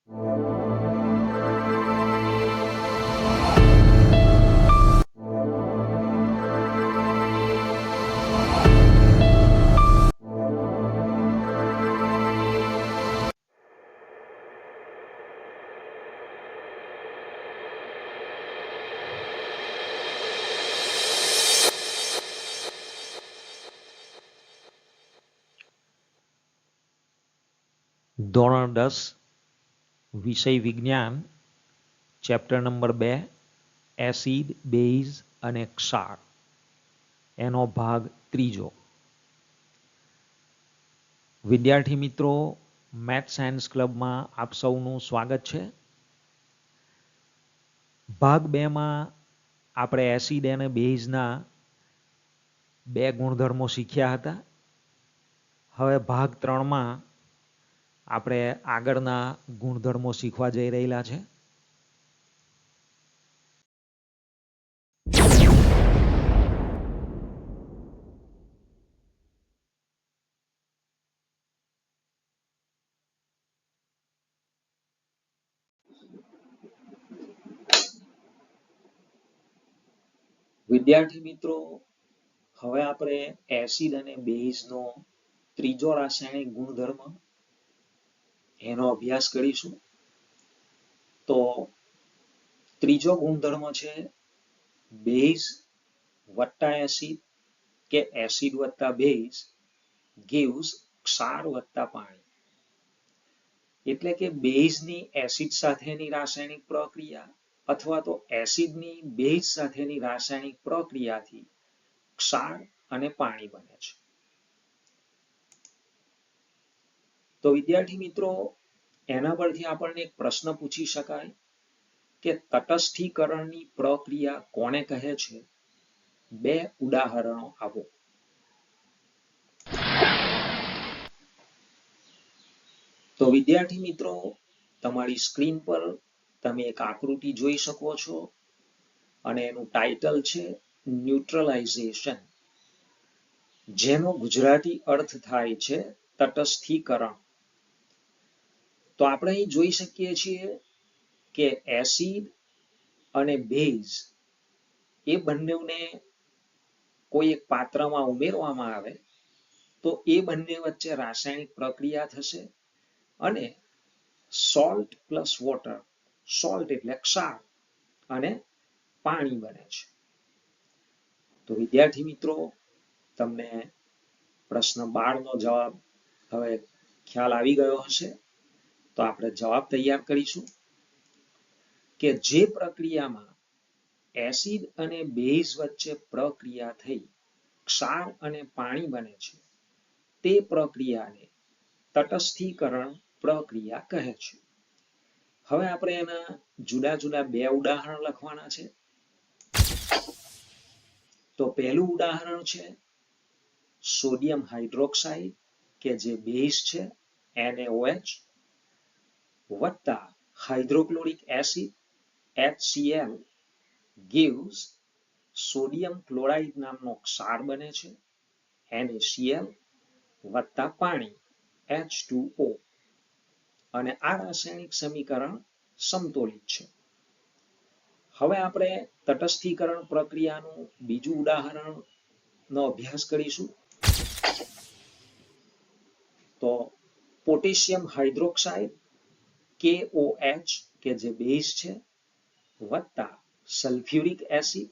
ધોરણ 10 વિષય વિજ્ઞાન ચેપ્ટર નંબર 2 એસિડ બેઝ અને ક્ષાર એનો ભાગ 3. વિદ્યાર્થી મિત્રો, મેથ સાયન્સ ક્લબમાં આપ સૌનું સ્વાગત છે. ભાગ 2માં આપણે એસિડ અને બેઝના 2 ગુણધર્મો શીખ્યા હતા. હવે ભાગ 3માં આપણે આગળના ગુણધર્મો શીખવા જઈ રહેલા છે. વિદ્યાર્થી મિત્રો, હવે આપણે એસિડ અને બેઝનો ત્રીજો રાસાયણિક ગુણધર્મ એનો અભ્યાસ કરીશું. તો ત્રીજો ગુણધર્મ છે બેઝ વત્તા એસિડ કે એસિડ વત્તા બેઝ gives ક્ષાર વત્તા પાણી. એટલે કે બેઝની એસિડ સાથેની રાસાયણિક પ્રક્રિયા અથવા તો એસિડની બેઝ સાથેની રાસાયણિક પ્રક્રિયાથી ક્ષાર અને પાણી બને છે. તો વિદ્યાર્થી મિત્રો, એના પરથી આપણને એક પ્રશ્ન પૂછી શકાય કે તટસ્થીકરણની પ્રક્રિયા કોને કહે છે? 2 ઉદાહરણો આપો. તો વિદ્યાર્થી મિત્રો, તમારી સ્ક્રીન પર તમે એક આકૃતિ જોઈ શકો છો અને એનું ટાઇટલ છે ન્યુટ્રલાઇઝેશન, જેનો ગુજરાતી અર્થ થાય છે તટસ્થીકરણ. તો આપણે અહીં જોઈ શકીએ છીએ કે એસિડ અને બેઝ એ બંનેને કોઈ એક પાત્રમાં ઉમેરવામાં આવે તો એ બંને વચ્ચે રાસાયણિક પ્રક્રિયા થશે અને સોલ્ટ પ્લસ વોટર, સોલ્ટ એટલે ક્ષાર અને પાણી બને છે. તો વિદ્યાર્થી મિત્રો, તમને પ્રશ્ન 12 નો જવાબ હવે ખ્યાલ આવી ગયો હશે. તો આપણે જવાબ તૈયાર કરીશું કે જે પ્રક્રિયામાં એસિડ અને બેઝ વચ્ચે પ્રક્રિયા થઈ ક્ષાર અને પાણી બને છે તે પ્રક્રિયાને તટસ્થીકરણ પ્રક્રિયા કહે છે. હવે આપણે એના જુદા જુદા 2 ઉદાહરણ લખવાના છે. તો પહેલું ઉદાહરણ છે સોડિયમ હાઇડ્રોક્સાઇડ કે જે બેઝ છે NaOH વત્તા hydrochloric acid HCl gives sodium chloride નામનો ક્ષાર બને છે NaCl વત્તા પાણી H2O, અને આ રાસાયણિક સમીકરણ સમતોલિત છે. હવે આપણે તટસ્થીકરણ પ્રક્રિયાનું બીજું ઉદાહરણનો અભ્યાસ કરીશું. તો પોટેશિયમ હાઇડ્રોક્સાઇડ KOH કે જે બેઝ છે વત્તા sulphuric acid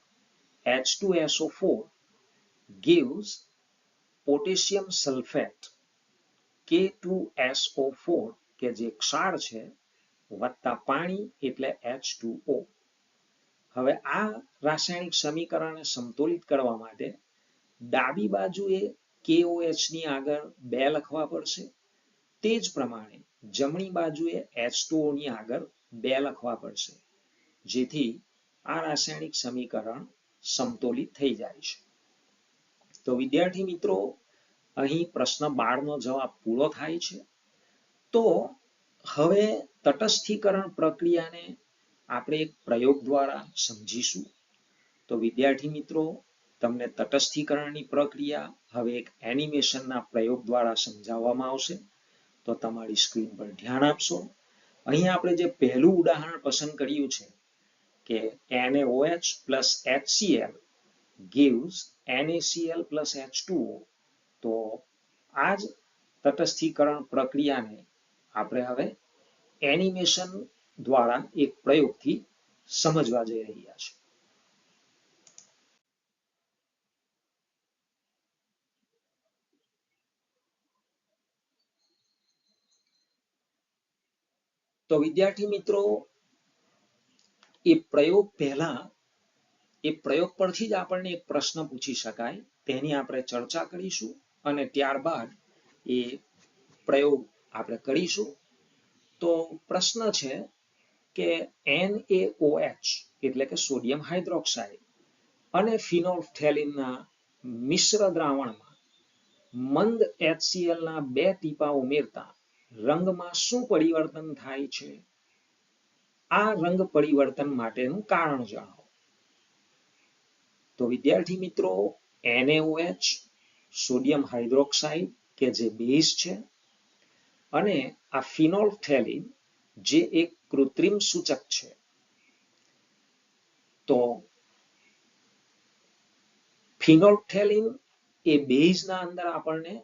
H2SO4 gives potassium sulphate K2SO4 કે જે ક્ષાર છે વત્તા પાણી એટલે H2O. હવે આ રાસાયણિક સમીકરણને સમતોલિત કરવા માટે ડાબી બાજુએ KOH ની આગળ 2 લખવા પડશે. તે જ પ્રમાણે જમણી બાજુએ H2O ની આગળ 2 લખવા પડશે, જેથી આ રાસાયણિક સમીકરણ સમતોલિત થઈ જાય છે. તો વિદ્યાર્થી મિત્રો, અહીં પ્રશ્ન 12 નો જવાબ પૂરો થાય છે. તો હવે તટસ્થીકરણ પ્રક્રિયાને આપણે એક પ્રયોગ દ્વારા સમજીશું. તો વિદ્યાર્થી મિત્રો, તમને તટસ્થીકરણની પ્રક્રિયા હવે એક એનિમેશનના પ્રયોગ દ્વારા સમજાવવામાં આવશે. તો તમારી સ્ક્રીન પર ધ્યાન આપશો અહીંયા આપણે જે પહેલું ઉદાહરણ પસંદ કર્યું છે કે NaOH plus HCl gives NaCl plus H2O, તો આ જ તટસ્થીકરણ પ્રક્રિયાને આપણે હવે એનિમેશન દ્વારા એક પ્રયોગથી સમજવા જઈ રહ્યા છે. તો વિદ્યાર્થી મિત્રો, એ પ્રયોગ પરથી જ આપણને એક પ્રશ્ન પૂછી શકાય, તેની આપણે ચર્ચા કરીશું અને ત્યારબાદ એ પ્રયોગ આપણે કરીશું. તો પ્રશ્ન છે કે NaOH એટલે કે સોડિયમ હાઇડ્રોક્સાઇડ અને ફિનોલ્ફથેલિનના મિશ્ર દ્રાવણમાં મંદ HCl ના 2 ટીપા ઉમેરતા રંગમાં શું પરિવર્તન થાય છે? આ રંગ પરિવર્તન માટેનું કારણ જણાવો. તો વિદ્યાર્થી મિત્રો, NaOH સોડિયમ હાઇડ્રોક્સાઇડ કે જે બેઝ છે, અને આ ફિનોલ્ફથેલિન જે એક કૃત્રિમ સૂચક છે. તો ફિનોલ્ફથેલિન એ બેઝના અંદર આપણને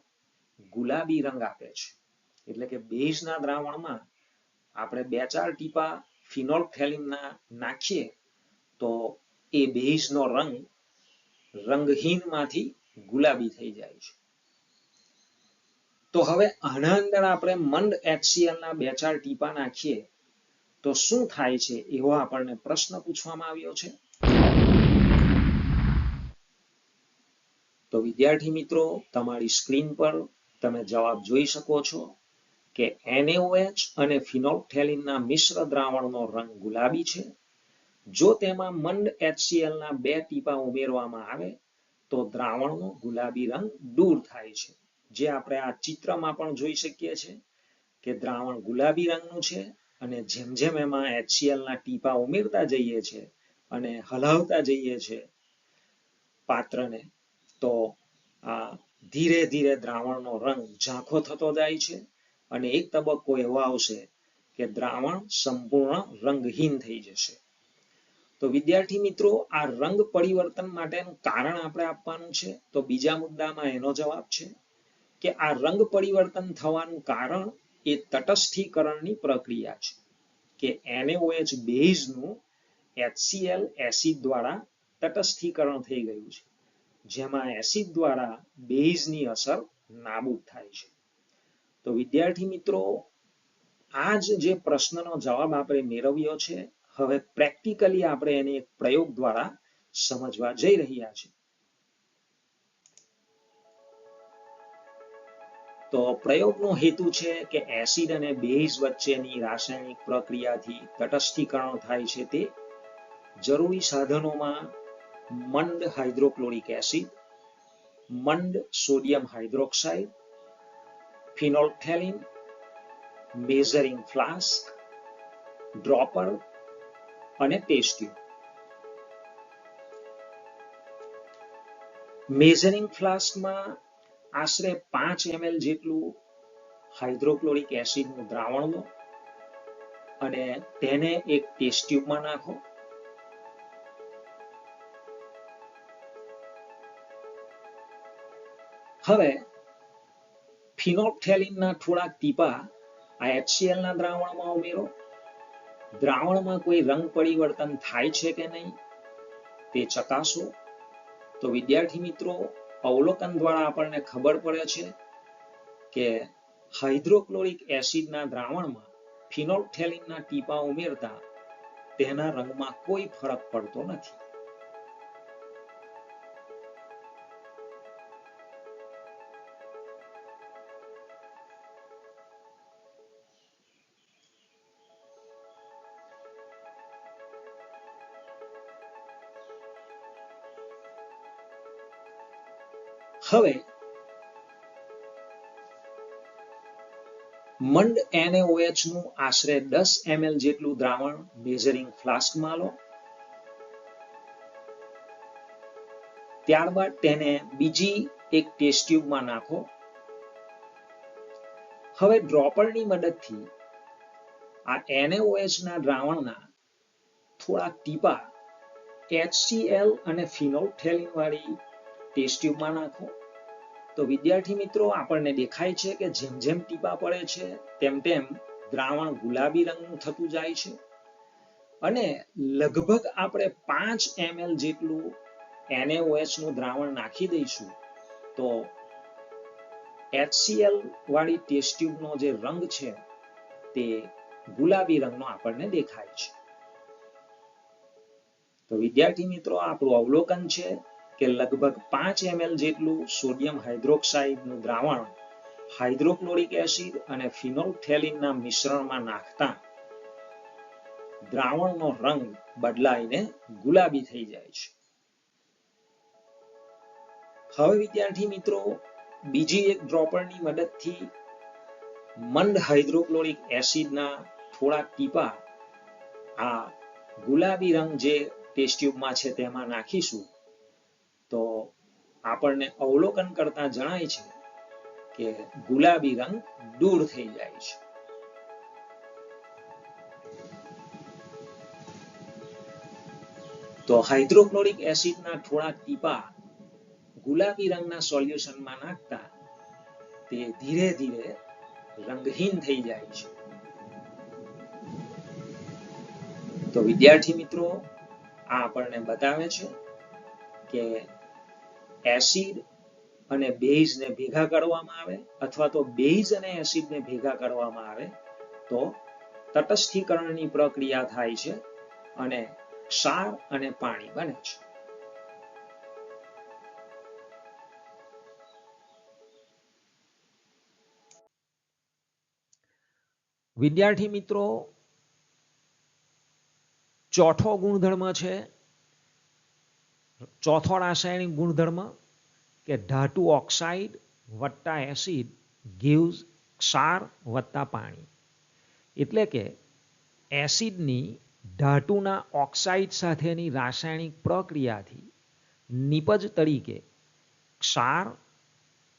ગુલાબી રંગ આપે છે. એટલે કે બેઝના દ્રાવણમાં આપણે 2-4 ટીપા ફિનોલ્ફથેલિનના નાખીએ તો એ બેઝનો રંગ રંગહીનમાંથી ગુલાબી થઈ જાય છે. તો હવે આના અંદર આપણે મંદ HCl ના 2-4 ટીપા નાખીએ તો શું થાય છે, એવો આપણને પ્રશ્ન પૂછવામાં આવ્યો છે. તો વિદ્યાર્થી મિત્રો, તમારી સ્ક્રીન પર તમે જવાબ જોઈ શકો છો કે NaOH અને ફિનોલ્ફથેલિનના મિશ્ર દ્રાવણનો રંગ ગુલાબી છે. જો તેમાં મંદ HCl ના 2 ટીપા ઉમેરવામાં આવે તો દ્રાવણનો ગુલાબી રંગ દૂર થાય છે. જે આપણે આ ચિત્રમાં પણ જોઈ શકીએ છીએ કે દ્રાવણ ગુલાબી રંગનું છે, અને જેમ જેમ એમાં HCl ના ટીપા ઉમેરતા જઈએ છીએ અને હલાવતા જઈએ છીએ પાત્રને, તો આ ધીરે ધીરે દ્રાવણનો રંગ ઝાંખો થતો જાય છે અને એક તબક્કો એવો આવશે કે દ્રાવણ સંપૂર્ણ રંગહીન થઈ જશે. તો વિદ્યાર્થી મિત્રો, આ રંગ પરિવર્તન માટેનું કારણ આપણે આપવાનું છે. તો બીજા મુદ્દામાં એનો જવાબ છે કે આ રંગ પરિવર્તન થવાનું કારણ એ તટસ્થીકરણની પ્રક્રિયા છે કે NaOH બેઝનું HCl એસિડ દ્વારા તટસ્થીકરણ થઈ ગયું છે, જેમાં એસિડ દ્વારા બેઝની અસર નાબૂદ થાય છે. તો વિદ્યાર્થી મિત્રો, આ જે પ્રશ્નનો જવાબ આપણે મેળવ્યો છે, હવે પ્રેક્ટિકલી આપણે એને એક પ્રયોગ દ્વારા સમજવા જઈ રહ્યા છીએ. તો પ્રયોગનો હેતુ છે કે એસિડ અને બેઝ વચ્ચેની રાસાયણિક પ્રક્રિયાથી તટસ્થીકરણ થાય છે. તે જરૂરી સાધનોમાં મંદ હાઇડ્રોક્લોરિક એસિડ, મંદ sodium hydroxide, phenolphthalein, measuring flask, dropper અને ટેસ્ટ ટ્યુબ. મેઝરિંગ ફ્લાસ્કમાં આશરે 5 ml જેટલું હાઇડ્રોક્લોરિક એસિડનું દ્રાવણ લો અને તેને એક ટેસ્ટ ટ્યુબમાં નાખો. હવે ફિનોલ્ફથેલિનના થોડાક ટીપા આ HCl ના દ્રાવણમાં ઉમેરો. દ્રાવણમાં કોઈ રંગ પરિવર્તન થાય છે કે નહીં તે ચકાસો. તો વિદ્યાર્થી મિત્રો, અવલોકન દ્વારા આપણને ખબર પડે છે કે હાઇડ્રોક્લોરિક એસિડના દ્રાવણમાં ફિનોલ્ફથેલિનના ટીપા ઉમેરતા તેના રંગમાં કોઈ ફરક પડતો નથી. હવે મંદ NaOH નું આશરે 10 ml જેટલું દ્રાવણ મેઝરિંગ ફ્લાસ્કમાં લો. ત્યારબાદ તેને બીજી એક ટેસ્ટ ટ્યુબમાં નાખો. હવે ડ્રોપરની મદદથી આ NaOH ના દ્રાવણના થોડા ટીપા HCl અને ફિનોલ્ફથેલિન વાળી ટેસ્ટ ટ્યુબમાં નાખો. તો વિદ્યાર્થી મિત્રો આપણને દેખાય છે કે જેમ જેમ ટીપા પડે છે તેમ તેમ દ્રાવણ ગુલાબી રંગનું થતું જાય છે અને લગભગ આપણે 5 ml જેટલું NaOH નું દ્રાવણ નાખી દઈશું તો HCl વાળી ટેસ્ટ ટ્યુબનો જે રંગ છે તે ગુલાબી રંગનો આપણને દેખાય છે. તો વિદ્યાર્થી મિત્રો આપણું અવલોકન છે કે લગભગ 5 ml જેટલું સોડિયમ હાઇડ્રોક્સાઇડનું દ્રાવણ હાઇડ્રોક્લોરિક એસિડ અને ફિનોલ્ફથેલિનના મિશ્રણમાં નાખતા દ્રાવણનો રંગ બદલાઈને ગુલાબી થઈ જાય છે. હવે વિદ્યાર્થી મિત્રો બીજી એક ડ્રોપરની મદદથી મંદ હાઇડ્રોક્લોરિક એસિડના થોડા ટીપા આ ગુલાબી રંગ જે ટેસ્ટ ટ્યુબમાં છે તેમાં નાખીશું તો આપણને અવલોકન કરતા જણાય છે કે ગુલાબી રંગ દૂર થઈ જાય છે. તો હાઇડ્રોક્લોરિક એસિડના થોડા ટીપા ગુલાબી રંગના સોલ્યુશનમાં નાખતા તે ધીરે ધીરે રંગહીન થઈ જાય છે. તો વિદ્યાર્થી મિત્રો આ આપણને બતાવે છે કે એસિડ અને બેઝને ભેગા કરવામાં આવે અથવા તો બેઝ અને એસિડને ભેગા કરવામાં આવે તો તટસ્થીકરણની પ્રક્રિયા થાય છે અને ક્ષાર અને પાણી બને છે. વિદ્યાર્થી મિત્રો ચોથો ગુણધર્મ છે, ચોથો રાસાયણિક ગુણધર્મ કે ધાતુ ઓક્સાઇડ વત્તા એસિડ gives ક્ષાર વત્તા પાણી. એટલે કે એસિડની ધાતુના ઓક્સાઇડ સાથેની રાસાયણિક પ્રક્રિયાથી નિપજ તરીકે ક્ષાર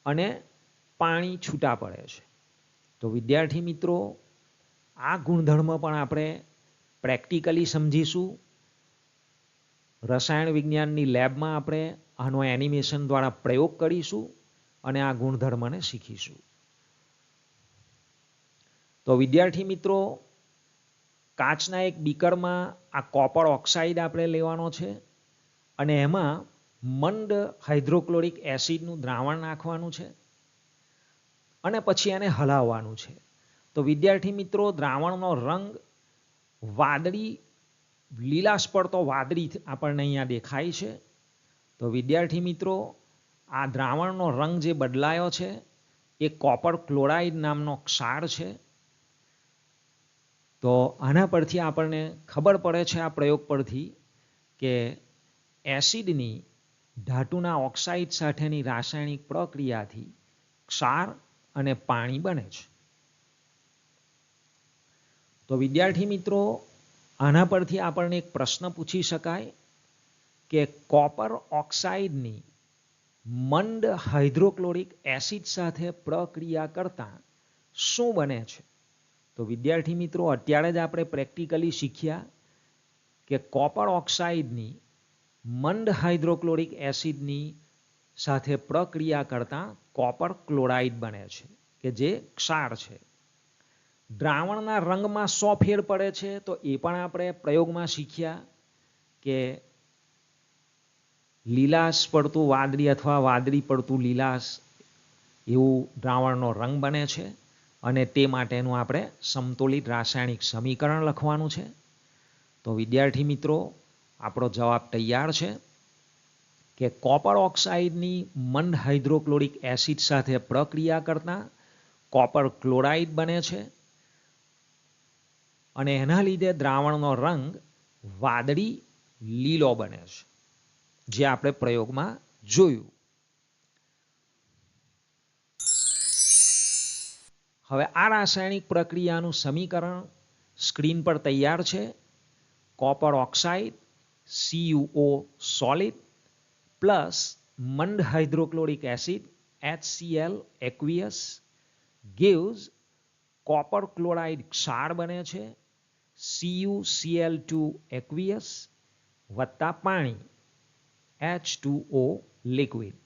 અને પાણી છૂટા પડે છે. તો વિદ્યાર્થી મિત્રો આ ગુણધર્મ પણ આપણે પ્રેક્ટિકલી સમજીશું. રસાયણ વિજ્ઞાનની લેબમાં આપણે આનો એનિમેશન દ્વારા પ્રયોગ કરીશું અને આ ગુણધર્મને શીખીશું. તો વિદ્યાર્થી મિત્રો કાચના એક બીકરમાં આ કોપર ઓક્સાઇડ આપણે લેવાનો છે અને એમાં મંદ હાઇડ્રોક્લોરિક એસિડનું દ્રાવણ નાખવાનું છે અને પછી એને હલાવવાનું છે. તો વિદ્યાર્થી મિત્રો દ્રાવણનો રંગ વાદળી, લીલાશ પડતો વાદળી આપણને અહીંયા દેખાય છે. તો વિદ્યાર્થી મિત્રો આ દ્રાવણનો રંગ જે બદલાયો છે એ કોપર ક્લોરાઇડ નામનો ક્ષાર છે. તો આના પરથી આપણને ખબર પડે છે આ પ્રયોગ પરથી કે એસિડની ધાતુના ઓક્સાઇડ સાથેની રાસાયણિક પ્રક્રિયાથી ક્ષાર અને પાણી બને છે. તો વિદ્યાર્થી મિત્રો આના પરથી આપણને એક પ્રશ્ન પૂછી શકાય કે કોપર ઓક્સાઇડની મંદ હાઇડ્રોક્લોરિક એસિડ સાથે પ્રક્રિયા કરતા શું બને છે? તો વિદ્યાર્થી મિત્રો અત્યારે જ આપણે પ્રેક્ટિકલી શીખ્યા કે કોપર ઓક્સાઇડની મંદ હાઇડ્રોક્લોરિક એસિડની સાથે પ્રક્રિયા કરતા કોપર ક્લોરાઇડ બને છે કે જે ક્ષાર છે. દ્રાવણના રંગમાં શો ફેર પડે છે તો એ પણ આપણે પ્રયોગમાં શીખ્યા કે લીલાશ પડતું વાદળી અથવા વાદળી પડતું લીલાશ એવું દ્રાવણનો રંગ બને છે અને તે માટેનું આપણે સમતોલિત રાસાયણિક સમીકરણ લખવાનું છે. તો વિદ્યાર્થી મિત્રો આપણો જવાબ તૈયાર છે કે કોપર ઓક્સાઇડની મંદ હાઇડ્રોક્લોરિક એસિડ સાથે પ્રક્રિયા કરતા કોપર ક્લોરાઇડ બને છે અને એના લીધે દ્રાવણનો રંગ વાદળી લીલો બને છે, જે આપણે પ્રયોગમાં જોયું. હવે આ રાસાયણિક પ્રક્રિયાનું સમીકરણ સ્ક્રીન પર તૈયાર છે. Copper oxide CuO solid plus મંદ hydrochloric acid HCl aqueous gives copper chloride ક્ષાર બને છે, CuCl2 એક્વિયસ વત્તા પાણી H2O લિક્વિડ.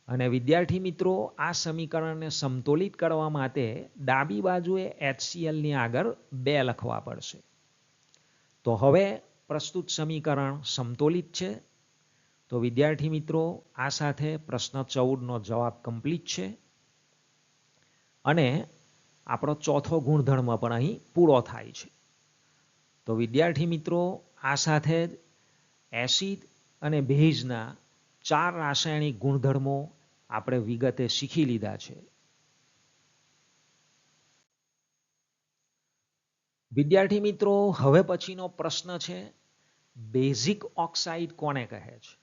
અને વિદ્યાર્થી મિત્રો આ સમીકરણને સમતોલિત કરવા માટે ડાબી બાજુએ HCl ની આગળ 2 લખવા પડશે. તો હવે પ્રસ્તુત સમીકરણ સમતોલિત છે. તો વિદ્યાર્થી મિત્રો આ સાથે પ્રશ્ન 14 નો જવાબ કમ્પ્લીટ છે અને આપણો ચોથો ગુણધર્મ પણ અહીં પૂરો થાય છે. તો વિદ્યાર્થી મિત્રો આ સાથે જ એસિડ અને બેઝના 4 રાસાયણિક ગુણધર્મો આપણે વિગતે શીખી લીધા છે. વિદ્યાર્થી મિત્રો હવે પછીનો પ્રશ્ન છે, બેઝિક ઓક્સાઇડ કોને કહે છે?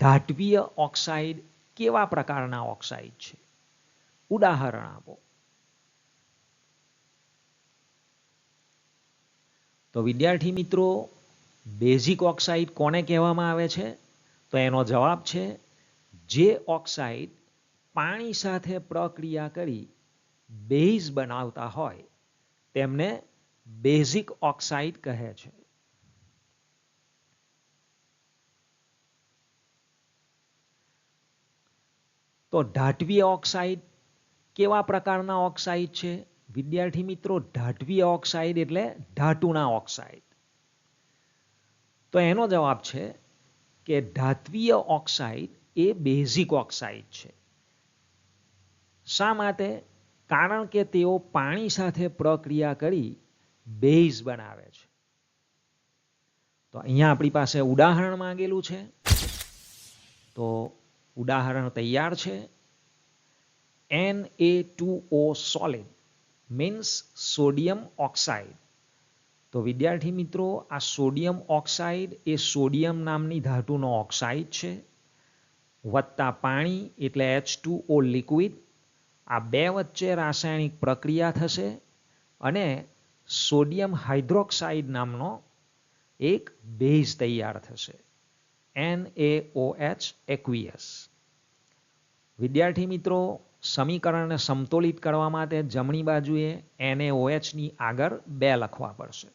ધાત્વીય ઓક્સાઇડ કેવા પ્રકારના ઓક્સાઇડ છે? ઉદાહરણ આપો. તો વિદ્યાર્થી મિત્રો બેઝિક ઓક્સાઇડ કોને કહેવામાં આવે છે? તો એનો જવાબ છે જે ઓક્સાઇડ પાણી સાથે પ્રક્રિયા કરી બેઝ બનાવતા હોય તેમને બેઝિક ઓક્સાઇડ કહે છે. તો ધાત્વીય ઓક્સાઇડ કેવા પ્રકારના ઓક્સાઇડ છે? વિદ્યાર્થી મિત્રો ધાત્વીય ઓક્સાઇડ એટલે ધાતુના ઓક્સાઇડ. તો એનો જવાબ છે કે ધાત્વીય ઓક્સાઇડ એ બેઝિક ઓક્સાઇડ છે. શા માટે? કારણ કે તેઓ પાણી સાથે પ્રક્રિયા કરી બેઝ બનાવે છે. તો અહીંયા આપણી પાસે ઉદાહરણ માંગેલું છે. તો ઉદાહરણ તૈયાર છે. Na2O solid means sodium oxide. તો વિદ્યાર્થી મિત્રો આ સોડિયમ ઓક્સાઇડ એ સોડિયમ નામની ધાતુનો ઓક્સાઇડ છે વત્તા પાણી એટલે H2O લિક્વિડ. આ બે વચ્ચે રાસાયણિક પ્રક્રિયા થશે અને સોડિયમ હાઇડ્રોક્સાઇડ નામનો એક બેઝ તૈયાર થશે NaOH એક્વિયસ. વિદ્યાર્થી મિત્રો સમીકરણને સમતોલિત કરવા માટે જમણી બાજુએ NaOH ની આગળ 2 લખવા પડશે.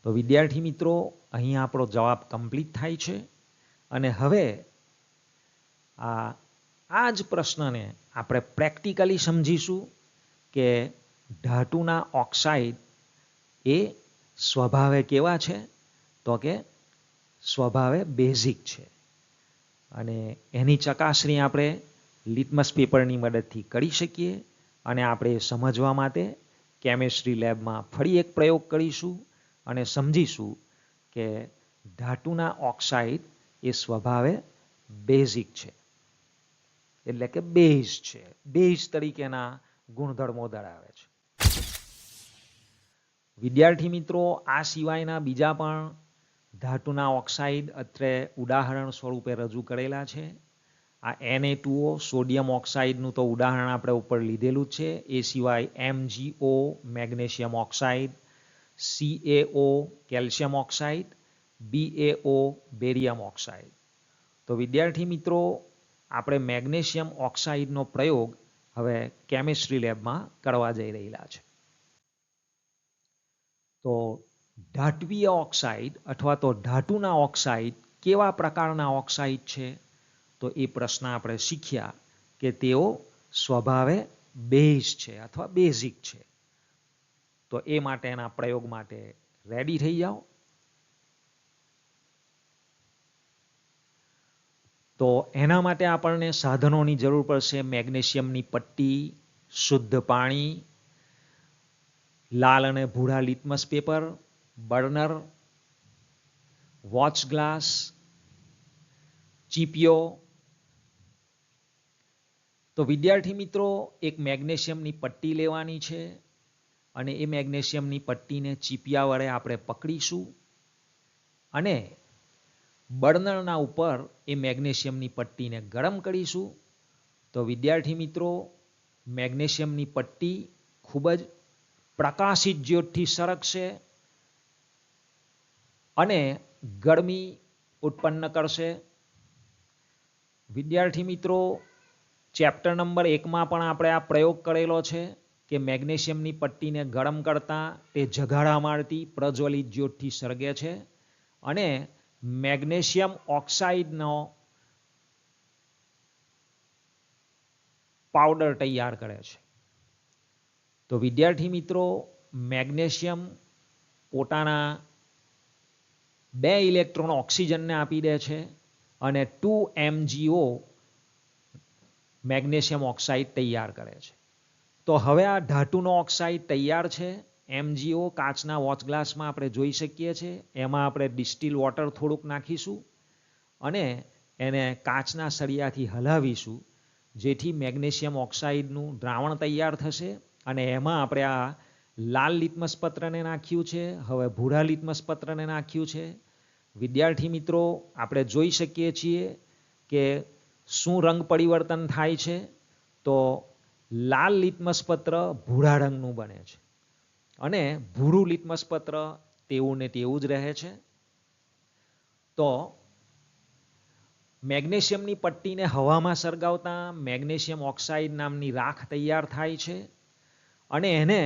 તો વિદ્યાર્થી મિત્રો અહીં આપણો જવાબ કમ્પ્લીટ થાય છે અને હવે આ જ પ્રશ્નને આપણે પ્રેક્ટિકલી સમજીશું કે ધાતુના ઓક્સાઇડ એ સ્વભાવે કેવા છે? તો કે સ્વભાવે બેઝિક છે અને એની ચકાસણી આપણે લિટમસ પેપરની મદદથી કરી શકીએ અને આપણે સમજવા માટે કેમિસ્ટ્રી લેબમાં ફરી એક પ્રયોગ કરીશું અને સમજીશું કે ધાતુના ઓક્સાઇડ એ સ્વભાવે બેઝિક છે એટલે કે બેઝ છે, બેઝ તરીકેના ગુણધર્મો ધરાવે છે. વિદ્યાર્થી મિત્રો આ સિવાયના બીજા પણ ધાતુના ઓક્સાઇડ અત્રે ઉદાહરણ સ્વરૂપે રજૂ કરેલા છે. આ Na2O સોડિયમ ઓક્સાઇડનું તો ઉદાહરણ આપણે ઉપર લીધેલું છે. એ સિવાય MgO magnesium oxide, CaO calcium oxide, BaO barium oxide. તો વિદ્યાર્થી મિત્રો આપણે મેગ્નેશિયમ ઓક્સાઇડનો પ્રયોગ હવે કેમિસ્ટ્રી લેબમાં કરવા જઈ રહેલા છે. તો ધાત્વીય ઓક્સાઇડ અથવા તો ધાતુના ઓક્સાઇડ કેવા પ્રકારના ઓક્સાઇડ છે? તો એ પ્રશ્ન આપણે શીખ્યા કે તેઓ સ્વભાવે બેઝ છે અથવા બેઝિક છે. તો એ માટેના પ્રયોગ માટે રેડી થઈ જાઓ. તો એના માટે આપણને સાધનોની જરૂર પડશે. મેગ્નેશિયમની પટ્ટી, શુદ્ધ પાણી, લાલ અને ભૂરા litmus paper, burner, watch glass, ચીપિયો. તો વિદ્યાર્થી મિત્રો એક મેગ્નેશિયમની પટ્ટી લેવાની છે અને એ મેગ્નેશિયમની પટ્ટીને ચીપિયા વડે આપણે પકડીશું અને બર્નરના ઉપર એ મેગ્નેશિયમની પટ્ટીને ગરમ કરીશું. તો વિદ્યાર્થી મિત્રો મેગ્નેશિયમની પટ્ટી ખૂબ જ પ્રકાશિત જ્યોતથી સરકશે અને ગરમી ઉત્પન્ન કરશે. વિદ્યાર્થી મિત્રો ચેપ્ટર નંબર 1માં પણ આપણે આ પ્રયોગ કરેલો છે કે મેગ્નેશિયમની પટ્ટીને ગરમ કરતા તે જગાડા મારતી પ્રજ્વલિત જ્યોતથી સળગે છે અને મેગ્નેશિયમ ઓક્સાઇડનો પાવડર તૈયાર કરે છે. તો વિદ્યાર્થી મિત્રો, મેગ્નેશિયમ પોતાના 2 ઇલેક્ટ્રોન ઓક્સિજનને આપી દે છે અને 2 MgO મેગ્નેશિયમ ઓક્સાઇડ તૈયાર કરે છે. તો હવે આ ધાતુનો ઓક્સાઇડ તૈયાર છે. MgO કાચના વોચ ગ્લાસમાં આપણે જોઈ શકીએ છીએ. એમાં આપણે ડિસ્ટિલ વોટર થોડુંક નાખીશું અને એને કાચના સળિયાથી હલાવીશું, જેથી મેગ્નેશિયમ ઓક્સાઇડનું દ્રાવણ તૈયાર થશે અને એમાં આપણે આ લાલ લિટમસ પત્રને નાખ્યું છે, હવે ભૂરા લિટમસ પત્રને નાખ્યું છે. વિદ્યાર્થી મિત્રો, આપણે જોઈ શકીએ છીએ કે શું રંગ પરિવર્તન થાય છે. તો લાલ લિટમસ પત્ર ભૂરા રંગનું બને છે અને ભૂરું લિટમસ પત્ર તેવું ને તેવું જ રહે છે. તો મેગ્નેશિયમની પટ્ટીને હવામાં સળગાવતા મેગ્નેશિયમ ઓક્સાઇડ નામની રાખ તૈયાર થાય છે અને એને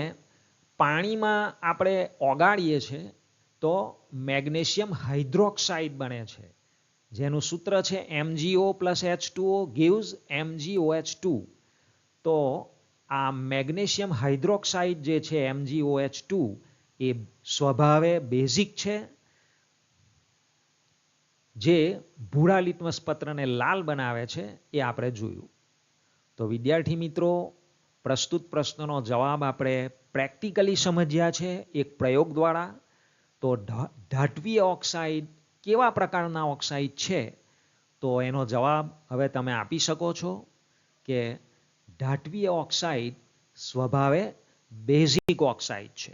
પાણીમાં આપણે ઓગાળીએ છીએ તો મેગ્નેશિયમ હાઇડ્રોક્સાઇડ બને છે, જેનું સૂત્ર છે MgO + H2O gives MgOH2. તો આ મેગ્નેશિયમ હાઇડ્રોક્સાઇડ જે છે MgOH2 એ સ્વભાવે બેઝિક છે, જે ભૂરા લિટમસ પત્રને લાલ બનાવે છે એ આપણે જોયું. તો વિદ્યાર્થી મિત્રો, પ્રસ્તુત પ્રશ્નનો જવાબ આપણે પ્રેક્ટિકલી સમજ્યા છે એક પ્રયોગ દ્વારા. તો ધાત્વીય ઓક્સાઇડ કેવા પ્રકારના ઓક્સાઇડ છે, તો એનો જવાબ હવે તમે આપી શકો છો કે ધાત્વીય ઓક્સાઇડ સ્વભાવે બેઝિક ઓક્સાઇડ છે.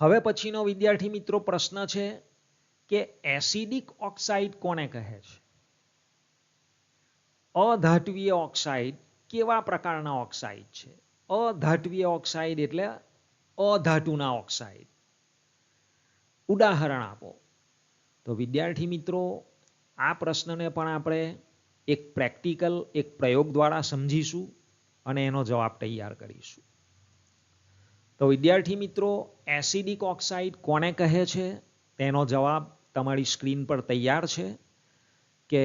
હવે પછીનો વિદ્યાર્થી મિત્રો પ્રશ્ન છે કે એસિડિક ઓક્સાઇડ કોને કહે છે? અધાત્વીય ઓક્સાઇડ કેવા પ્રકારના ઓક્સાઇડ છે? અધાત્વીય ઓક્સાઇડ એટલે અધાતુના ઓક્સાઇડ. ઉદાહરણ આપો. તો વિદ્યાર્થી મિત્રો, આ પ્રશ્નને પણ આપણે એક પ્રેક્ટિકલ એક પ્રયોગ દ્વારા સમજીશું અને એનો જવાબ તૈયાર કરીશું. તો વિદ્યાર્થી મિત્રો, એસિડિક ઓક્સાઇડ કોને કહે છે તેનો જવાબ તમારી સ્ક્રીન પર તૈયાર છે કે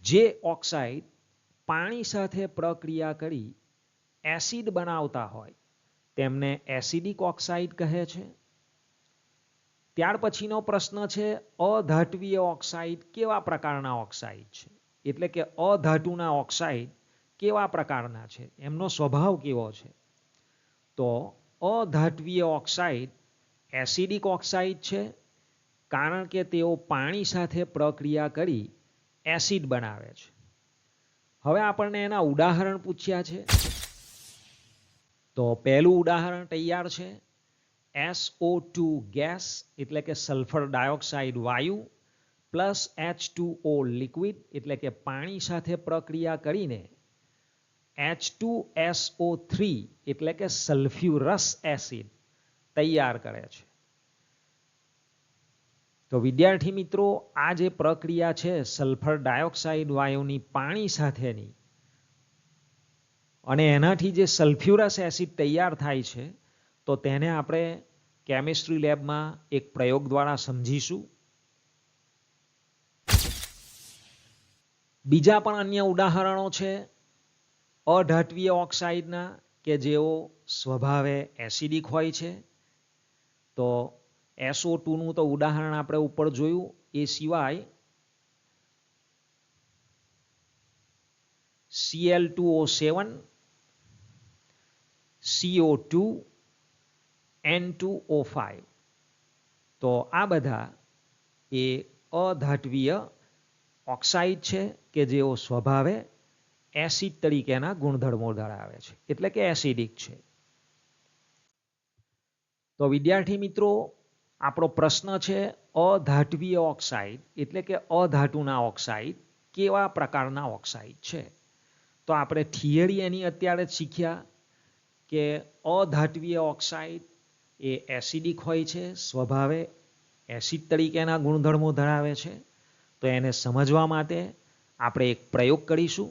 જે ઓક્સાઇડ પાણી સાથે પ્રક્રિયા કરી એસિડ બનાવતા હોય તેમને એસિડિક ઓક્સાઇડ કહે છે. ત્યાર પછીનો પ્રશ્ન છે અધાત્વીય ઓક્સાઇડ કેવા પ્રકારના ઓક્સાઇડ છે, એટલે કે અધાતુના ઓક્સાઇડ કેવા પ્રકારના છે, એમનો સ્વભાવ કેવો છે? તો અધાત્વીય ઓક્સાઇડ એસિડિક ઓક્સાઇડ છે, કારણ કે તેઓ પાણી સાથે પ્રક્રિયા કરી એસિડ બનાવે છે. હવે આપણને એના ઉદાહરણ પૂછ્યા છે. તો પહેલું ઉદાહરણ તૈયાર છે. SO2 ગેસ એટલે કે સલ્ફર ડાયોક્સાઇડ વાયુ પ્લસ H2O લિક્વિડ એટલે કે પાણી સાથે પ્રક્રિયા કરીને H2SO3 એટલે કે સલ્ફ્યુરસ એસિડ તૈયાર કરે છે. તો વિદ્યાર્થી મિત્રો, આ જે પ્રક્રિયા છે સલ્ફર ડાયોક્સાઇડ વાયુની પાણી સાથેની, અને એનાથી જે સલ્ફ્યુરસ એસિડ તૈયાર થાય છે, તો તેને આપણે કેમિસ્ટ્રી લેબમાં એક પ્રયોગ દ્વારા સમજીશું. બીજા પણ અન્ય ઉદાહરણો છે અધાત્વીય ઓક્સાઇડના કે જેઓ સ્વભાવે એસિડિક હોય છે. તો SO2 નું તો ઉદાહરણ આપણે ઉપર જોયું. એ સિવાય Cl2O7, CO2, N2O5, તો આ બધા એ અધાત્વીય ઓક્સાઇડ છે કે જેઓ સ્વભાવે એસિડ તરીકેના ગુણધર્મો ધરાવે છે, એટલે કે એસિડિક છે. તો વિદ્યાર્થી મિત્રો, આપણો પ્રશ્ન છે અધાત્વીય ઓક્સાઇડ એટલે કે અધાતુના ઓક્સાઇડ કેવા પ્રકારના ઓક્સાઇડ છે. તો આપણે થિયરી એની અત્યારે જ શીખ્યા કે અધાત્વીય ઓક્સાઇડ એ એસિડિક હોય છે, સ્વભાવે એસિડ તરીકેના ગુણધર્મો ધરાવે છે. તો એને સમજવા માટે આપણે એક પ્રયોગ કરીશું.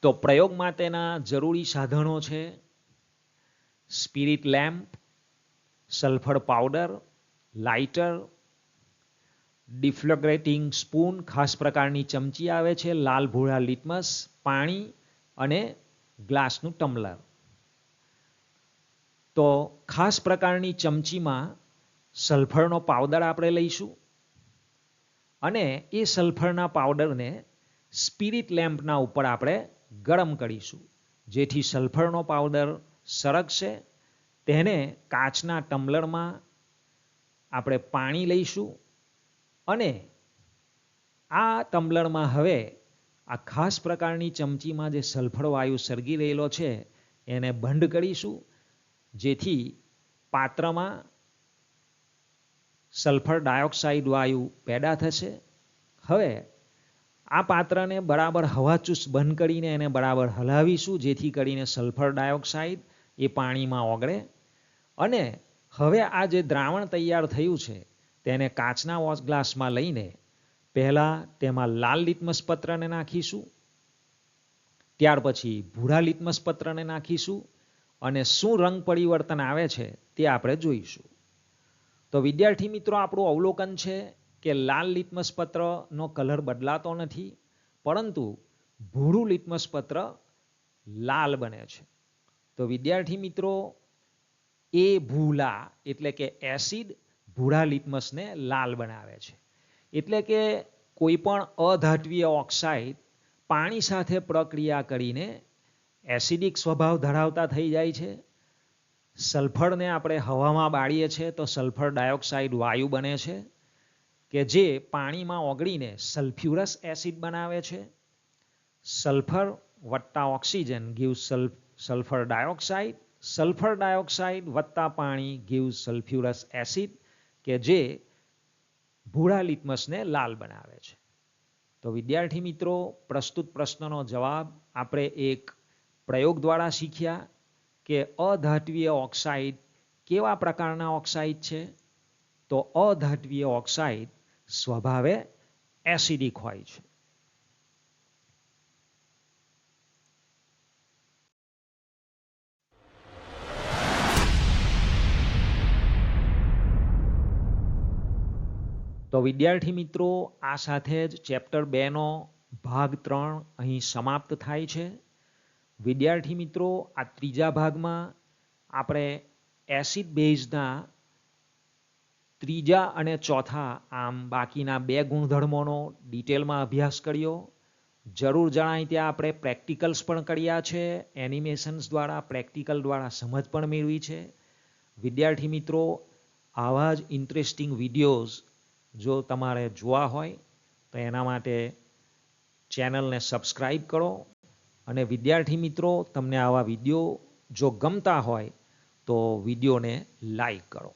તો પ્રયોગ માટેના જરૂરી સાધનો છે spirit lamp, sulphur powder, lighter, deflagrating spoon, ખાસ પ્રકારની ચમચી આવે છે, લાલ ભૂરા લિટમસ, પાણી અને ગ્લાસનું ટમ્બલર. તો ખાસ પ્રકારની ચમચીમાં સલ્ફરનો પાવડર આપણે લઈશું અને એ સલ્ફરના પાવડરને સ્પિરિટ લેમ્પના ઉપર આપણે ગરમ કરીશું, જેથી સલ્ફરનો પાવડર સરકશે. તેને કાચના ટમ્બલરમાં આપણે પાણી લઈશું અને આ ટમ્બલરમાં હવે આ ખાસ પ્રકારની ચમચીમાં જે સલ્ફર વાયુ સળગી રહેલો છે એને બંધ કરીશું, જેથી પાત્રમાં સલ્ફર ડાયોક્સાઇડ વાયુ પેદા થશે. હવે આ પાત્રને બરાબર હવાચુસ્ત બંધ કરીને એને બરાબર હલાવીશું, જેથી કરીને સલ્ફર ડાયોક્સાઇડ એ પાણીમાં ઓગળે. અને હવે આ જે દ્રાવણ તૈયાર થયું છે તેને કાચના વોશ ગ્લાસમાં લઈને પહેલાં તેમાં લાલ લિટમસ પત્રને નાખીશું, ત્યાર પછી ભૂરા લિટમસ પત્રને નાખીશું અને શું રંગ પરિવર્તન આવે છે તે આપણે જોઈશું. તો વિદ્યાર્થી મિત્રો, આપણું અવલોકન છે કે લાલ લિટમસ પત્રનો કલર બદલાતો નથી, પરંતુ ભૂરું લિટમસ પત્ર લાલ બને છે. તો વિદ્યાર્થી મિત્રો, એ ભૂલા એટલે કે એસિડ ભૂરા લિટમસને લાલ બનાવે છે. એટલે કે કોઈ પણ અધાત્વીય ઓક્સાઇડ પાણી સાથે પ્રક્રિયા કરીને એસિડિક સ્વભાવ ધરાવતા થઈ જાય છે. સલ્ફરને આપણે હવામાં બાળીએ છીએ તો સલ્ફર ડાયોક્સાઇડ વાયુ બને છે કે જે પાણીમાં ઓગળીને સલ્ફ્યુરસ એસિડ બનાવે છે. સલ્ફર વત્તા oxygen gives sulphur dioxide, sulphur dioxide વત્તા પાણી ગીવ્સ સલ્ફ્યુરસ એસિડ કે જે ભૂરા લિટમસને લાલ બનાવે છે. તો વિદ્યાર્થી મિત્રો, પ્રસ્તુત પ્રશ્નનો જવાબ આપણે એક પ્રયોગ દ્વારા શીખ્યા કે અધાત્વીય ઓક્સાઇડ કેવા પ્રકારના ઓક્સાઇડ છે. તો અધાત્વીય ઓક્સાઇડ સ્વભાવે એસિડિક હોય છે. તો વિદ્યાર્થી મિત્રો, આ સાથે જ ચેપ્ટર 2નો ભાગ 3 અહીં સમાપ્ત થાય છે. વિદ્યાર્થી મિત્રો, આ ત્રીજા ભાગમાં આપણે એસિડ બેઝના ત્રીજા અને ચોથા આમ બાકીના 2 ગુણધર્મોનો ડિટેલમાં અભ્યાસ કર્યો. જરૂર જણાય ત્યાં આપણે પ્રેક્ટિકલ્સ પણ કર્યા છે, એનિમેશન્સ દ્વારા પ્રેક્ટિકલ દ્વારા સમજ પણ મેળવી છે. વિદ્યાર્થી મિત્રો, આવા જ ઇન્ટરેસ્ટિંગ વિડીયોઝ જો તમારે જોવા હોય તો એના માટે ચેનલને સબસ્ક્રાઈબ કરો. અને વિદ્યાર્થી મિત્રો, તમને આવા વિડીયો જો ગમતા હોય તો વિડીયોને લાઈક કરો.